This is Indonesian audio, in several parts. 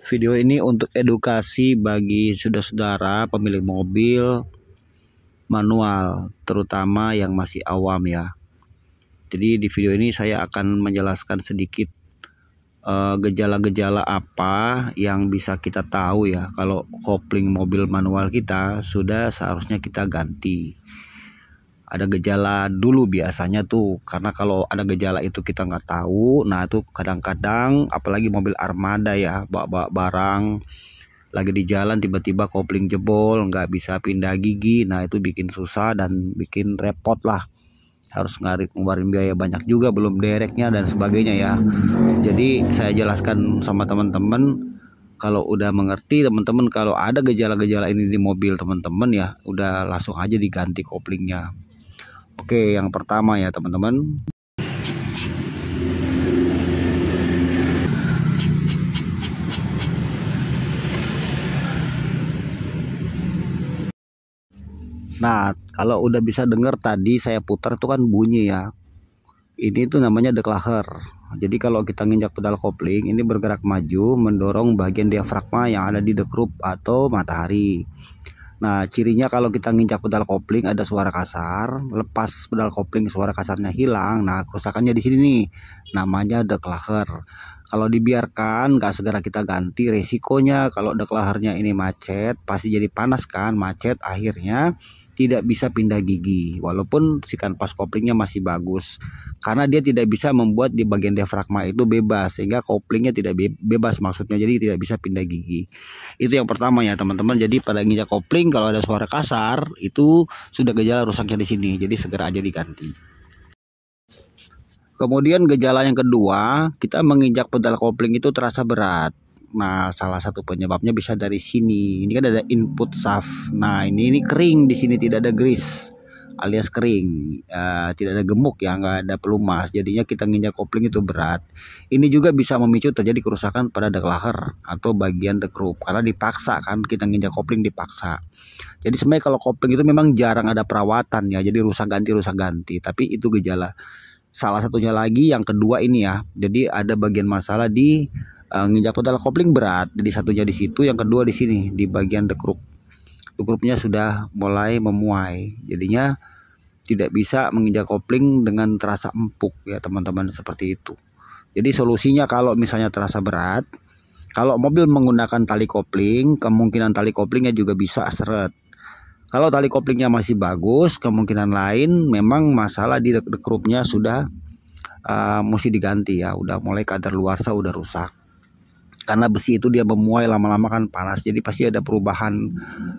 Video ini untuk edukasi bagi saudara-saudara pemilik mobil manual, terutama yang masih awam ya. Jadi di video ini saya akan menjelaskan sedikit gejala-gejala apa yang bisa kita tahu ya kalau kopling mobil manual kita sudah seharusnya kita ganti. Ada gejala dulu biasanya tuh, karena kalau ada gejala itu kita nggak tahu. Nah itu kadang-kadang apalagi mobil armada ya, bawa barang lagi di jalan tiba-tiba kopling jebol, nggak bisa pindah gigi. Nah itu bikin susah dan bikin repot lah, harus ngeluarin biaya banyak juga, belum dereknya dan sebagainya ya. Jadi saya jelaskan sama teman-teman, kalau udah mengerti teman-teman, kalau ada gejala-gejala ini di mobil teman-teman ya udah langsung aja diganti koplingnya. Oke, yang pertama ya teman-teman, nah kalau udah bisa dengar tadi saya putar itu kan bunyi ya, ini tuh namanya declager. Jadi kalau kita nginjak pedal kopling ini bergerak maju mendorong bagian diafragma yang ada di dekrup atau matahari. Nah cirinya kalau kita nginjak pedal kopling ada suara kasar, lepas pedal kopling suara kasarnya hilang. Nah kerusakannya di sini nih, namanya declager. Kalau dibiarkan nggak segera kita ganti, resikonya kalau declagernya ini macet pasti jadi panas kan, macet akhirnya tidak bisa pindah gigi walaupun si kanvas koplingnya masih bagus, karena dia tidak bisa membuat di bagian diafragma itu bebas sehingga koplingnya tidak bebas, maksudnya jadi tidak bisa pindah gigi. Itu yang pertama ya teman-teman. Jadi pada nginjak kopling kalau ada suara kasar itu sudah gejala rusaknya di sini, jadi segera aja diganti. Kemudian gejala yang kedua, kita menginjak pedal kopling itu terasa berat. Nah, salah satu penyebabnya bisa dari sini. Ini kan ada input shaft. Nah, ini kering di sini, tidak ada grease alias kering, tidak ada gemuk ya, nggak ada pelumas. Jadinya kita nginjak kopling itu berat. Ini juga bisa memicu terjadi kerusakan pada declager atau bagian dekrup karena dipaksa kan, kita nginjak kopling dipaksa. Jadi sebenarnya kalau kopling itu memang jarang ada perawatan ya, jadi rusak ganti. Tapi itu gejala. Salah satunya lagi yang kedua ini ya. Jadi ada bagian masalah di nginjak pedal kopling berat. Jadi satunya di situ, yang kedua di sini di bagian dekrup. Dekrupnya sudah mulai memuai. Jadinya tidak bisa menginjak kopling dengan terasa empuk ya teman-teman, seperti itu. Jadi solusinya kalau misalnya terasa berat, kalau mobil menggunakan tali kopling, kemungkinan tali koplingnya juga bisa seret. Kalau tali koplingnya masih bagus, kemungkinan lain memang masalah di dekrupnya sudah mesti diganti ya, udah mulai kadaluarsa, udah rusak. Karena besi itu dia memuai lama-lama kan panas, jadi pasti ada perubahan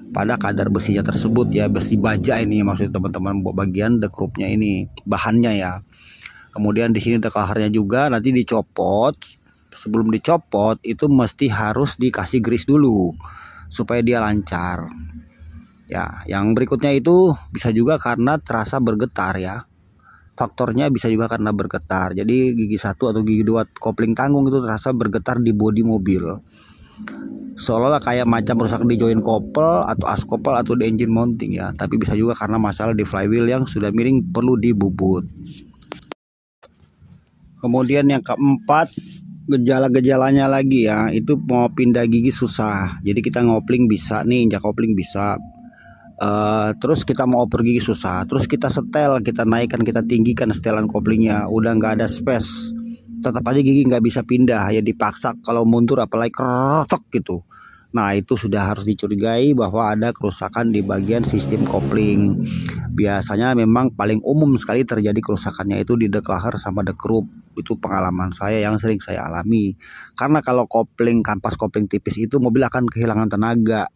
pada kadar besinya tersebut ya, besi baja ini maksud teman-teman, buat bagian dekrupnya ini bahannya ya. Kemudian di sini declagernya juga nanti dicopot. Sebelum dicopot itu mesti harus dikasih grease dulu supaya dia lancar. Ya, yang berikutnya itu bisa juga karena terasa bergetar ya. Faktornya bisa juga karena bergetar. Jadi gigi 1 atau gigi 2 kopling tanggung itu terasa bergetar di bodi mobil. Seolah-olah kayak macam rusak di join kopel atau as kopel atau di engine mounting ya. Tapi bisa juga karena masalah di flywheel yang sudah miring, perlu dibubut. Kemudian yang keempat, gejala-gejalanya lagi ya, itu mau pindah gigi susah. Jadi kita ngopling bisa nih, injak kopling bisa. Terus kita mau oper gigi susah, terus kita setel, kita naikkan, kita tinggikan setelan koplingnya, udah nggak ada space, tetap aja gigi nggak bisa pindah ya, dipaksa kalau mundur apalagi kerotok gitu. Nah itu sudah harus dicurigai bahwa ada kerusakan di bagian sistem kopling. Biasanya memang paling umum sekali terjadi kerusakannya itu di declager sama dekrup. Itu pengalaman saya yang sering saya alami. Karena kalau kopling, kanvas kopling tipis itu mobil akan kehilangan tenaga.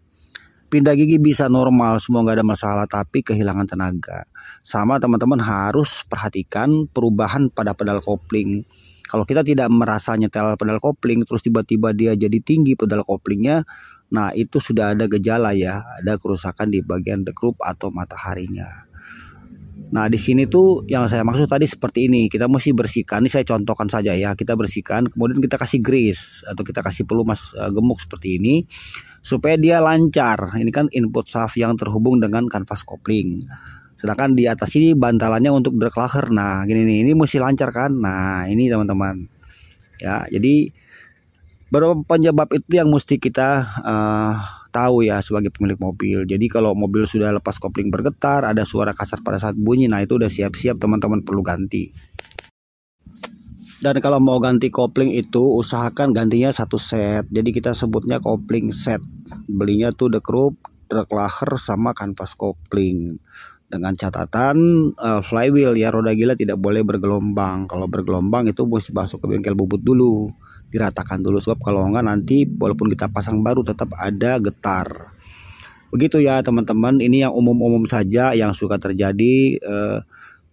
Pindah gigi bisa normal, semua nggak ada masalah, tapi kehilangan tenaga. Sama teman-teman harus perhatikan perubahan pada pedal kopling. Kalau kita tidak merasa nyetel pedal kopling, terus tiba-tiba dia jadi tinggi pedal koplingnya, nah itu sudah ada gejala ya, ada kerusakan di bagian dekrup atau mataharinya. Nah di sini tuh yang saya maksud tadi seperti ini, kita mesti bersihkan. Ini saya contohkan saja ya, kita bersihkan, kemudian kita kasih grease atau kita kasih pelumas gemuk seperti ini supaya dia lancar. Ini kan input shaft yang terhubung dengan kanvas kopling. Sedangkan di atas ini bantalannya untuk declager. Nah gini nih, ini mesti lancar kan. Nah ini teman-teman ya, jadi Beberapa penyebab itu yang mesti kita tahu ya sebagai pemilik mobil. Jadi kalau mobil sudah lepas kopling bergetar, ada suara kasar pada saat bunyi, nah itu udah siap-siap teman-teman perlu ganti. Dan kalau mau ganti kopling itu usahakan gantinya satu set. Jadi kita sebutnya kopling set. Belinya tuh The Krupp, Draglacher sama kanvas kopling. Dengan catatan flywheel ya, roda gila tidak boleh bergelombang. Kalau bergelombang itu mesti masuk ke bengkel bubut dulu, diratakan dulu, sebab kalau enggak nanti walaupun kita pasang baru tetap ada getar. Begitu ya teman-teman, ini yang umum-umum saja yang suka terjadi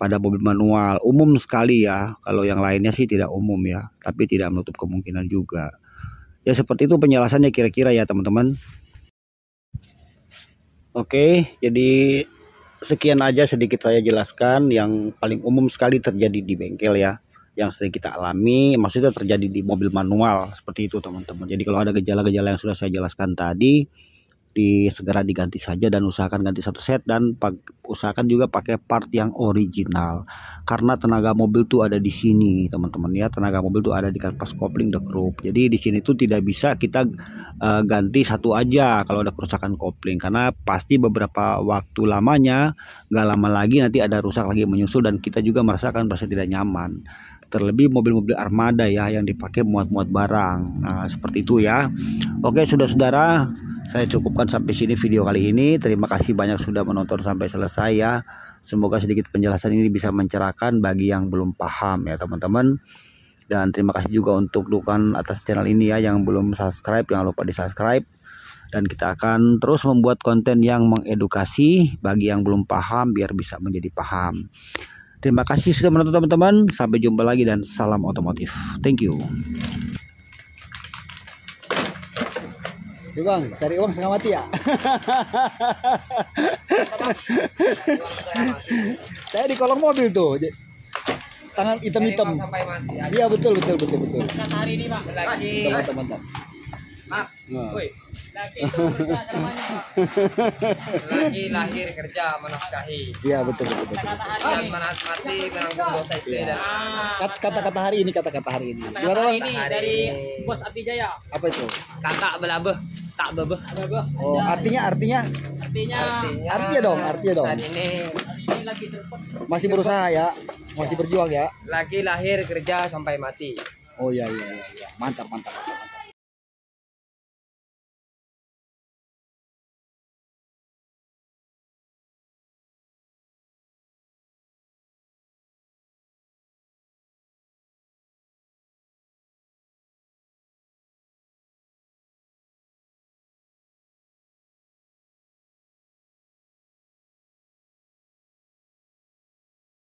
pada mobil manual, umum sekali ya. Kalau yang lainnya sih tidak umum ya, tapi tidak menutup kemungkinan juga. Ya seperti itu penjelasannya kira-kira ya teman-teman. Oke, jadi sekian aja sedikit saya jelaskan yang paling umum sekali terjadi di bengkel ya, yang sering kita alami, maksudnya terjadi di mobil manual seperti itu teman-teman. Jadi kalau ada gejala-gejala yang sudah saya jelaskan tadi, segera diganti saja dan usahakan ganti satu set, dan usahakan juga pakai part yang original karena tenaga mobil tuh ada di sini teman-teman ya. Tenaga mobil tuh ada di kanvas kopling The Krupp. Jadi di sini tuh tidak bisa kita ganti satu aja kalau ada kerusakan kopling, karena pasti beberapa waktu lamanya, nggak lama lagi nanti ada rusak lagi menyusul dan kita juga merasa tidak nyaman. Terlebih mobil-mobil armada ya yang dipakai muat-muat barang. Nah seperti itu ya. Oke saudara-saudara, saya cukupkan sampai sini video kali ini. Terima kasih banyak sudah menonton sampai selesai ya. Semoga sedikit penjelasan ini bisa mencerahkan bagi yang belum paham ya teman-teman. Dan terima kasih juga untuk dukungan atas channel ini ya. Yang belum subscribe jangan lupa di subscribe. Dan kita akan terus membuat konten yang mengedukasi bagi yang belum paham biar bisa menjadi paham. Terima kasih sudah menonton teman-teman. Sampai jumpa lagi dan salam otomotif. Thank you. Bang, cari uang setengah mati ya. Saya di kolong mobil tuh, tangan hitam-hitam. Iya betul. Hari ini Pak. Lagi. Teman-teman. Mak. Woi. Lagi itu kerja selamanya Pak. Lagi lahir kerja menafkahi. Iya betul. Dan mati menanggung dosa istri dan Kata-kata hari ini. Gimana Bang? Ini dari Bos Abdi Jaya. Apa itu? Kakak belabeh, tak bebeh. Oh, artinya dong. Dan ini lagi sempet. Masih berusaha ya, masih berjuang ya. Lagi lahir kerja sampai mati. Oh iya. Mantap.